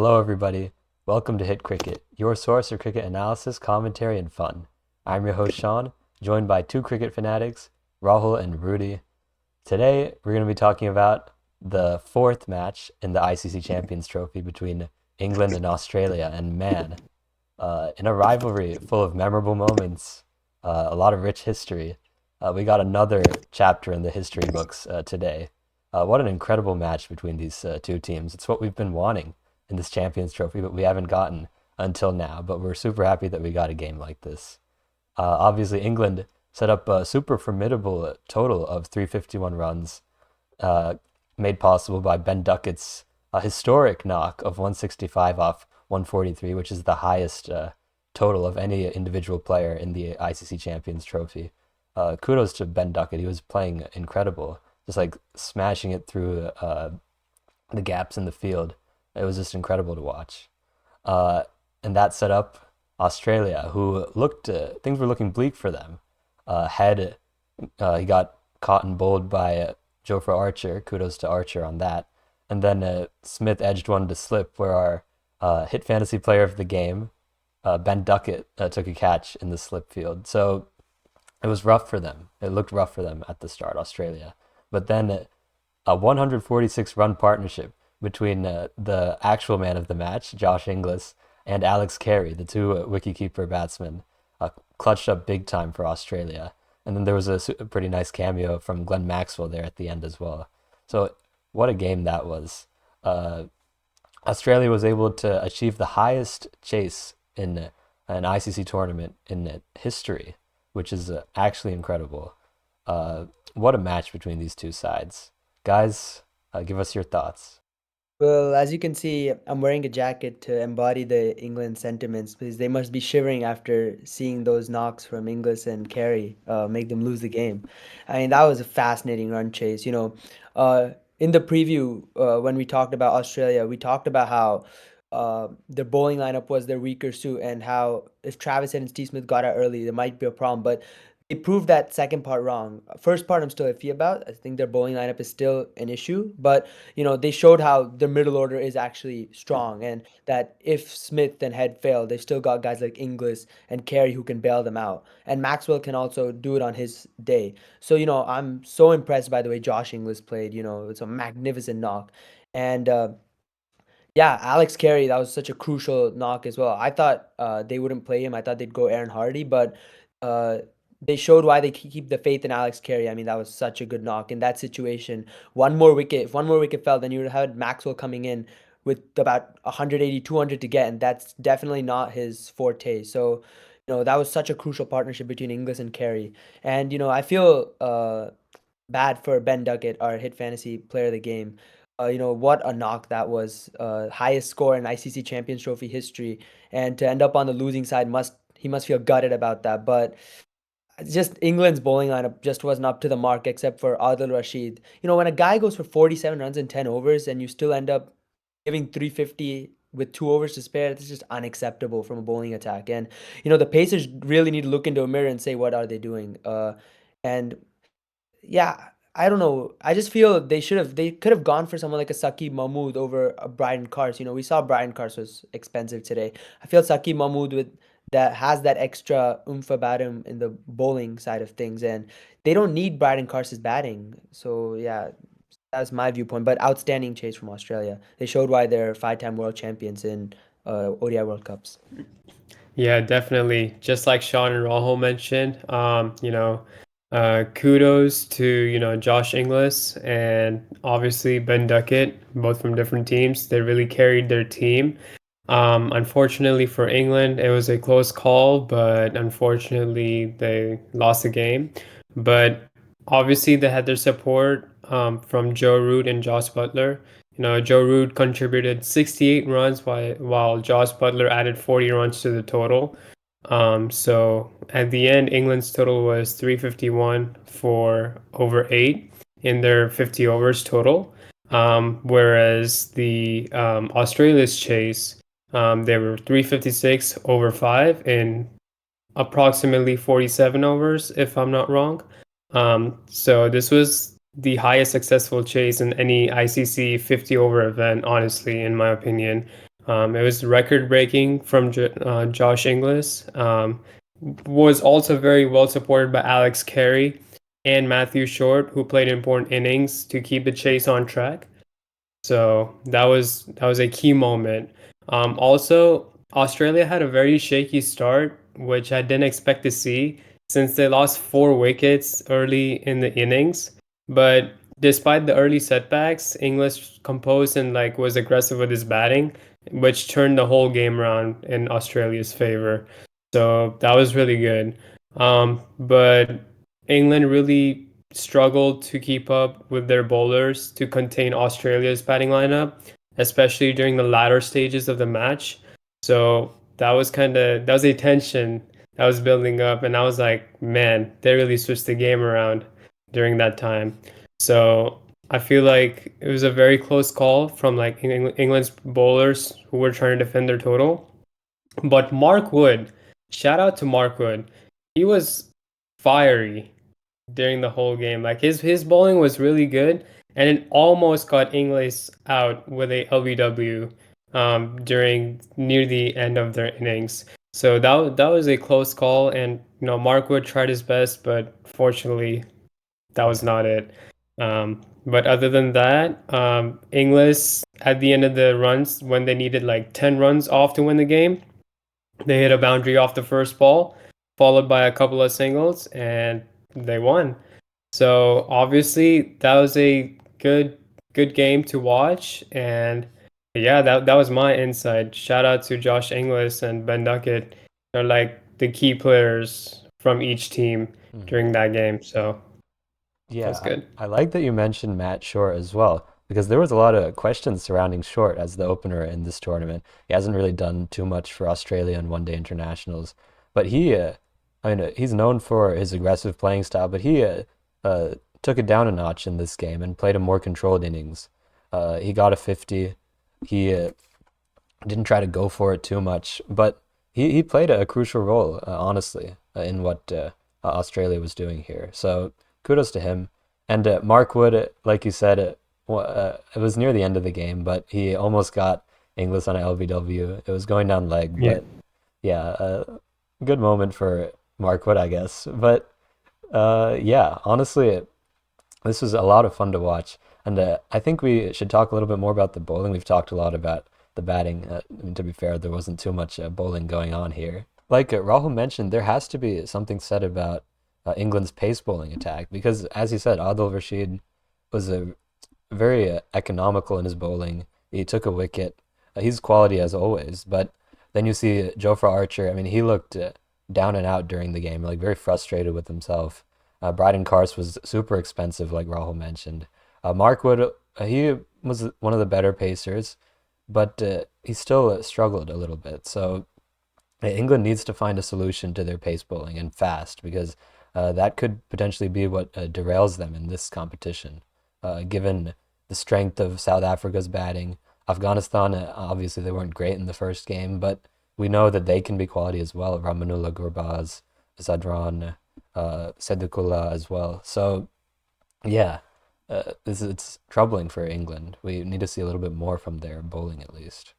Hello, everybody. Welcome to Hit Cricket, your source for cricket analysis, commentary, and fun. I'm your host, Sean, joined by two cricket fanatics, Rahul and Rudy. Today, we're going to be talking about the fourth match in the ICC Champions Trophy between England and Australia. And man, in a rivalry full of memorable moments, a lot of rich history, we got another chapter in the history books today. What an incredible match between these two teams. It's what we've been wanting in this Champions Trophy, but we haven't gotten until now. But we're super happy that we got a game like this. Obviously, England set up a super formidable total of 351 runs, uh, made possible by Ben Duckett's historic knock of 165 off 143, which is the highest total of any individual player in the ICC Champions Trophy. Kudos to Ben Duckett. He was playing incredible, just like smashing it through the gaps in the field. It was just incredible to watch. Uh, and that set up Australia, who looked things were looking bleak for them. Head he got caught and bowled by Jofra Archer. Kudos to Archer on that. And then Smith edged one to slip, where our hit fantasy player of the game, Ben Duckett, took a catch in the slip field. So it was rough for them. It looked rough for them at the start, Australia. But then a 146 run partnership between the actual man of the match, Josh Inglis, and Alex Carey, the two wicketkeeper batsmen, clutched up big time for Australia. And then there was a pretty nice cameo from Glenn Maxwell there at the end as well. So what a game that was. Uh, Australia was able to achieve the highest chase in an ICC tournament in history, which is actually incredible. What a match between these two sides. Guys, give us your thoughts. Well, as you can see, I'm wearing a jacket to embody the England sentiments because they must be shivering after seeing those knocks from Inglis and Carey make them lose the game. I mean, that was a fascinating run chase. In the preview, when we talked about Australia, we talked about how their bowling lineup was their weaker suit and how if Travis Head and Steve Smith got out early, there might be a problem. But they proved that second part wrong. First part, I'm still iffy about. I think their bowling lineup is still an issue, but they showed how the middle order is actually strong and that if Smith and Head fail, they've still got guys like Inglis and Carey who can bail them out. And Maxwell can also do it on his day. So, I'm so impressed by the way Josh Inglis played. It's a magnificent knock. And yeah, Alex Carey, that was such a crucial knock as well. I thought they wouldn't play him. I thought they'd go Aaron Hardy, but uh, they showed why they keep the faith in Alex Carey. I mean, that was such a good knock in that situation. If one more wicket fell, then you would have had Maxwell coming in with about 180, 200 to get, and that's definitely not his forte. So, that was such a crucial partnership between Inglis and Carey. And, I feel bad for Ben Duckett, our hit fantasy player of the game. What a knock that was. Highest score in ICC Champions Trophy history, and to end up on the losing side must feel gutted about that. But just England's bowling lineup just wasn't up to the mark, except for Adil Rashid. When a guy goes for 47 runs in 10 overs and you still end up giving 350 with 2 overs to spare, that's just unacceptable from a bowling attack. And the Pacers really need to look into a mirror and say what are they doing. And yeah, I don't know. I just feel they could have gone for someone like a Saqib Mahmood over a Brian Cars. We saw Brian Cars was expensive today. I feel Saqib Mahmood with that has that extra oomph about him in the bowling side of things, and they don't need Brian Cars' batting. So yeah, that's my viewpoint. But outstanding chase from Australia. They showed why they're five-time world champions in ODI World Cups. Yeah, definitely. Just like Sean and Rahul mentioned, kudos to, Josh Inglis and obviously Ben Duckett, both from different teams. They really carried their team. Unfortunately for England, it was a close call, but unfortunately they lost the game. But obviously they had their support from Joe Root and Josh Butler. Joe Root contributed 68 runs while Josh Butler added 40 runs to the total. So at the end, England's total was 351 for over 8 in their 50 overs total. Whereas the Australia's chase, they were 356 over 5 in approximately 47 overs, if I'm not wrong. So this was the highest successful chase in any ICC 50 over event, honestly, in my opinion. It was record breaking from Josh Inglis. Was also very well supported by Alex Carey and Matthew Short, who played important innings to keep the chase on track. So that was a key moment. Also, Australia had a very shaky start, which I didn't expect to see since they lost 4 wickets early in the innings. But despite the early setbacks, English composed and like was aggressive with his batting, which turned the whole game around in Australia's favor. So that was really good. But England really struggled to keep up with their bowlers to contain Australia's batting lineup, especially during the latter stages of the match. So that was a tension that was building up, and I was like, man, they really switched the game around during that time. So I feel like it was a very close call from like England's bowlers who were trying to defend their total. But Mark Wood, shout out to Mark Wood. He was fiery during the whole game. Like his bowling was really good, and it almost got Inglis out with a LBW during near the end of their innings. So that was a close call, and Mark Wood tried his best, but fortunately that was not it. But other than that, Inglis at the end of the runs when they needed like 10 runs off to win the game, they hit a boundary off the first ball, followed by a couple of singles, and they won. So obviously that was a good game to watch, and yeah, that was my insight. Shout out to Josh Inglis and Ben Duckett. They're like the key players from each team Mhm. during that game. So that was Yeah, good. I like that you mentioned Matt Short as well, because there was a lot of questions surrounding Short as the opener in this tournament. He hasn't really done too much for Australia in one-day internationals, but he's known for his aggressive playing style, but he took it down a notch in this game and played a more controlled innings. He got a 50. He didn't try to go for it too much, but he played a crucial role, honestly, in what Australia was doing here. So kudos to him. And Mark Wood, like you said, it was near the end of the game, but he almost got Inglis on a LBW. It was going down leg, Yeah. but yeah, good moment for Mark Wood, I guess. But yeah, honestly, this was a lot of fun to watch, and I think we should talk a little bit more about the bowling. We've talked a lot about the batting. I mean, to be fair, there wasn't too much bowling going on here. Like Rahul mentioned, there has to be something said about England's pace bowling attack because, as you said, Adil Rashid was very economical in his bowling. He took a wicket. He's quality as always, but then you see Jofra Archer. I mean, he looked down and out during the game, like very frustrated with himself. Bryden Cars was super expensive, like Rahul mentioned. Mark Wood, he was one of the better pacers, but he still struggled a little bit. So England needs to find a solution to their pace bowling and fast because that could potentially be what derails them in this competition. Given the strength of South Africa's batting, Afghanistan, obviously they weren't great in the first game, but we know that they can be quality as well. Ramanullah Gurbaz, Zadran, Sadiqullah as well. So yeah, it's troubling for England. We need to see a little bit more from their bowling at least.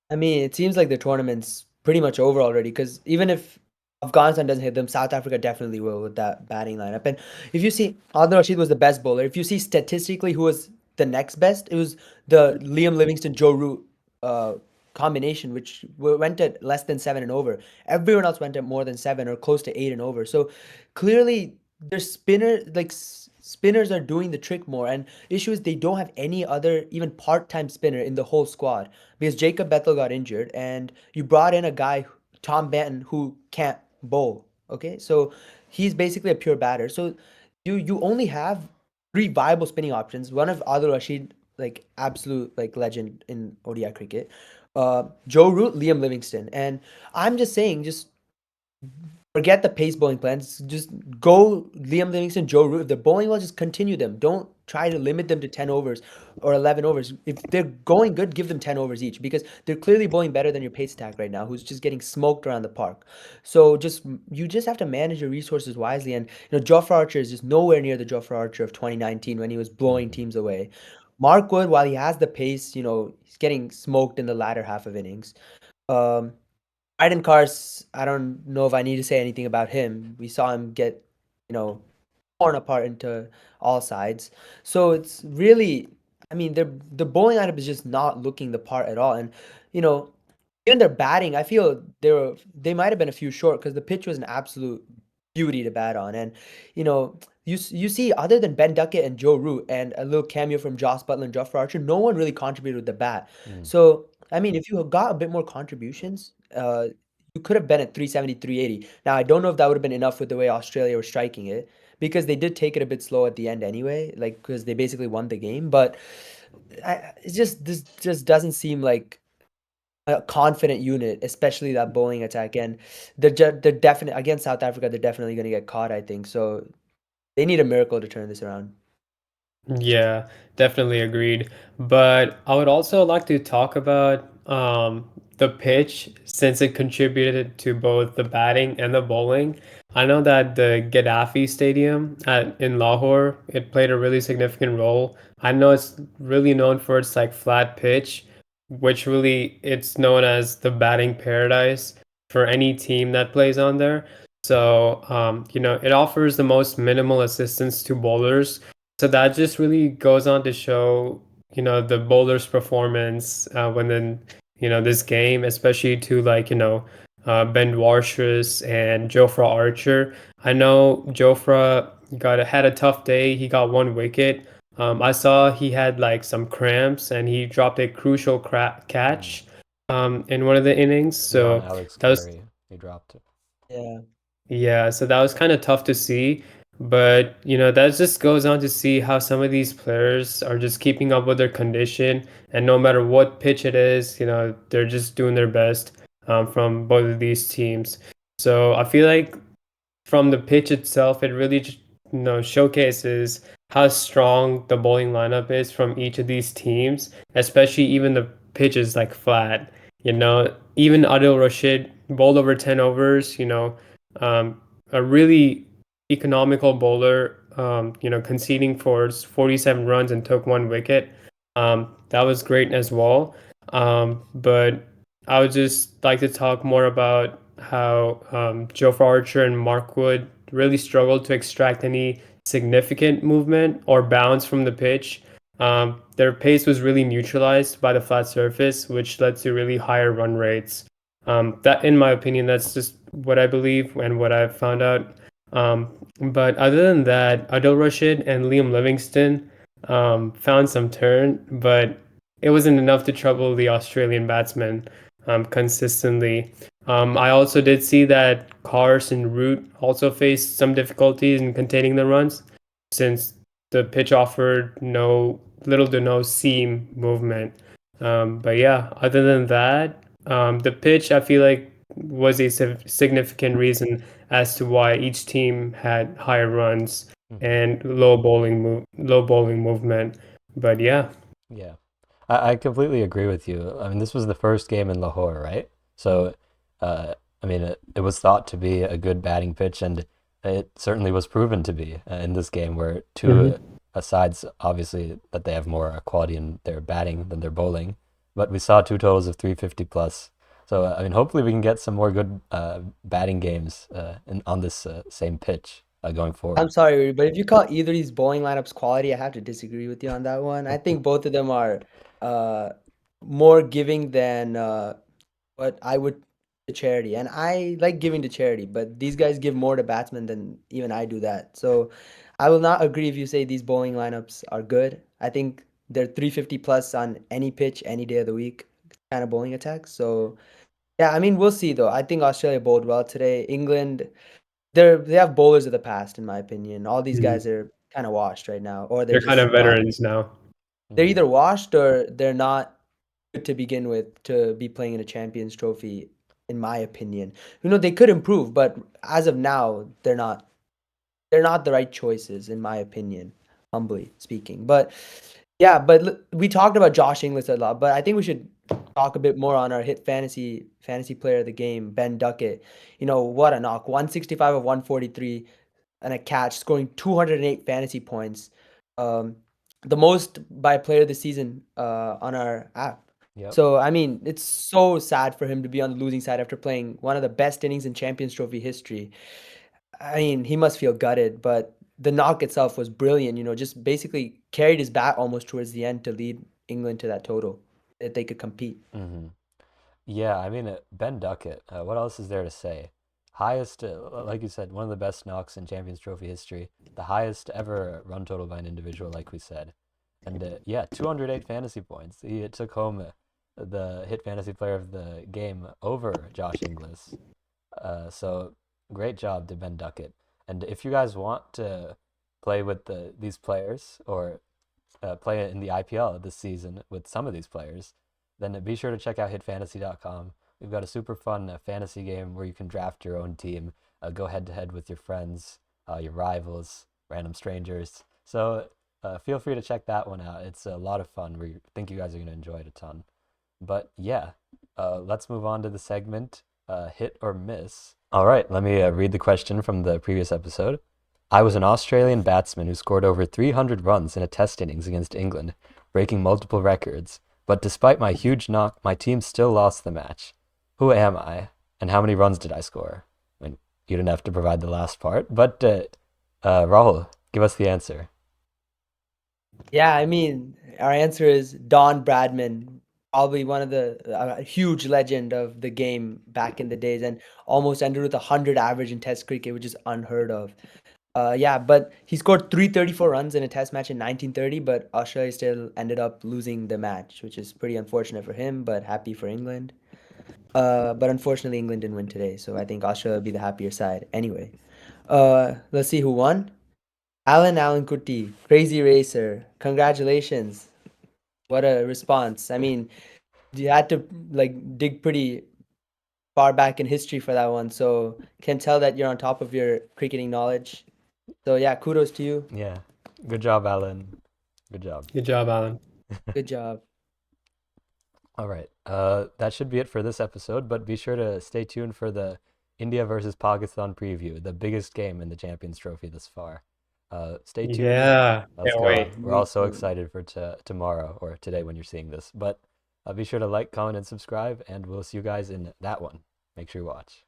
I mean, it seems like the tournament's pretty much over already because even if Afghanistan doesn't hit them, South Africa definitely will with that batting lineup. And if you see, Adnan Rashid was the best bowler. If you see statistically who was the next best, it was the Liam Livingston Joe Root uh, combination, which went at less than 7 and over. Everyone else went at more than 7 or close to 8 and over. So clearly, their spinners are doing the trick more. And issue is they don't have any other even part-time spinner in the whole squad because Jacob Bethel got injured, and you brought in a guy, Tom Benton, who can't bowl. Okay, so he's basically a pure batter. So you only have three viable spinning options. One of Adil Rashid, like absolute like legend in ODI cricket. Joe Root, Liam Livingston, and I'm just saying, just forget the pace bowling plans. Just go Liam Livingston, Joe Root. If they're bowling well, just continue them. Don't try to limit them to 10 overs or 11 overs. If they're going good, give them 10 overs each because they're clearly bowling better than your pace attack right now, who's just getting smoked around the park. So you just have to manage your resources wisely. And Jofra Archer is just nowhere near the Jofra Archer of 2019 when he was blowing Mhm. teams away. Mark Wood, while he has the pace, he's getting smoked in the latter half of innings. Um, Biden Cars, I don't know if I need to say anything about him. We saw him get, you know, torn apart into all sides. So it's really, I mean, the bowling lineup is just not looking the part at all. And you know, even their batting, I feel they might have been a few short because the pitch was an absolute beauty to bat on. And you know, you see other than Ben Duckett and Joe Root and a little cameo from Joss Butler and Jofra Archer, no one really contributed with the bat. Mm. So I mean, if you got a bit more contributions, you could have been at 370, 380. Now I don't know if that would have been enough with the way Australia were striking it because they did take it a bit slow at the end anyway, like because they basically won the game. But this just doesn't seem like a confident unit, especially that bowling attack. And they're definitely against South Africa. They're definitely going to get caught, I think. So they need a miracle to turn this around. Yeah, definitely agreed. But I would also like to talk about the pitch since it contributed to both the batting and the bowling. I know that the Gaddafi Stadium in Lahore, it played a really significant role. I know it's really known for its like flat pitch, which really it's known as the batting paradise for any team that plays on there. So, it offers the most minimal assistance to bowlers, so that just really goes on to show, the bowler's performance when then, this game, especially to like, Ben Warshes and Jofra Archer. I know Jofra had a tough day. He got one wicket. I saw he had like some cramps and he dropped a crucial Mm. catch in one of the innings. Yeah, on So Alex that was Carey, he dropped it. Yeah. yeah, so that was kind of tough to see. But, that just goes on to see how some of these players are just keeping up with their condition. And no matter what pitch it is, they're just doing their best from both of these teams. So I feel like from the pitch itself, it really showcases how strong the bowling lineup is from each of these teams, especially even the pitches like flat. Even Adil Rashid bowled over 10 overs, um, a really economical bowler, conceding for 47 runs and took one wicket. That was great as well. But I would just like to talk more about how Joe Archer and Mark Wood really struggled to extract any significant movement or bounce from the pitch. Their pace was really neutralized by the flat surface, which led to really higher run rates. That, in my opinion, that's just what I believe and what I've found out. But other than that, Adil Rashid and Liam Livingston found some turn, but it wasn't enough to trouble the Australian batsmen consistently. I also did see that Cars and Root also faced some difficulties in containing the runs since the pitch offered little to no seam movement. But yeah, other than that, the pitch I feel like was a significant reason as to why each team had higher runs Mhm. and low bowling movement. But yeah. Yeah. I completely agree with you. I mean, this was the first game in Lahore, right? So, I mean, it was thought to be a good batting pitch, and it certainly was proven to be in this game, where two Mhm. sides, obviously, that they have more quality in their batting than their bowling. But we saw two totals of 350 plus. So, I mean, hopefully we can get some more good batting games on this same pitch going I'm forward. sorry, but if you call either of these bowling lineups quality, I have to disagree with you on that one. I think both of them are uh, more giving than what I would to charity. And I like giving to charity, but these guys give more to batsmen than even I do that. So I will not agree if you say these bowling lineups are good. I think they're 350 plus on any pitch, any day of the week kind of bowling attacks. So yeah, I mean, we'll see though. I think Australia bowled well today. England, they have bowlers of the past, in my opinion. All these Mhm. guys are kind of washed right now, or they're They're kind just of not. veterans now. They're Hmm. either washed or they're not good to begin with to be playing in a Champions Trophy, in my opinion. They could improve, but as of now, they're not. They're not the right choices, in my opinion, humbly speaking. But yeah, but we talked about Josh Inglis a lot, but I think we should talk a bit more on our hit fantasy player of the game, Ben Duckett. What a knock! 165 of 143 and a catch, scoring 208 fantasy points. Um, the most by player this season on our app. Yep. So I mean, it's so sad for him to be on the losing side after playing one of the best innings in Champions Trophy history. I mean, he must feel gutted, but the knock itself was brilliant. Just basically carried his bat almost towards the end to lead England to that total that they could compete. Hmm. Yeah, I mean, Ben Duckett, what else is there to say? Highest, like you said, one of the best knocks in Champions Trophy history, the highest ever run total by an individual, like we said. And yeah, 208 fantasy points. He took home the hit fantasy player of the game over Josh Inglis. So great job to Ben Duckett. And if you guys want to play with these players or play in the IPL this season with some of these players, then be sure to check out hitfantasy.com. We've got a super fun fantasy game where you can draft your own team, go head to head with your friends, your rivals, random strangers. So feel free to check that one out. It's a lot of fun. We think you guys are going to enjoy it a ton. But yeah, let's move on to the segment hit or miss. All right, let me read the question from the previous episode. I was an Australian batsman who scored over 300 runs in a test innings against England, breaking multiple records. But despite my huge knock, my team still lost the match. Who am I, and how many runs did I score? I mean, you didn't have to provide the last part, but Rahul, give us the answer. Yeah, I mean, our answer is Don Bradman, probably one of the huge legend of the game back in the days, and almost ended with 100 average in Test cricket, which is unheard of. Yeah, but he scored 334 runs in a Test match in 1930, but Australia still ended up losing the match, which is pretty unfortunate for him, but happy for England. But unfortunately, England didn't win today, so I think Australia will be the happier side. Anyway, let's see who won. Alan Kuti, crazy racer. Congratulations. What a response. I mean, you had to like dig pretty far back in history for that one, so can tell that you're on top of your cricketing knowledge. So yeah, kudos to you. Yeah, good job, Alan. Good job. Good job, Alan. Good job. All right. That should be it for this episode, but be sure to stay tuned for the India versus Pakistan preview, the biggest game in the Champions Trophy thus far. Stay tuned. Yeah, Let's can't go. wait. We're all so excited for tomorrow or today when you're seeing this. But be sure to like, comment, and subscribe, and we'll see you guys in that one. Make sure you watch.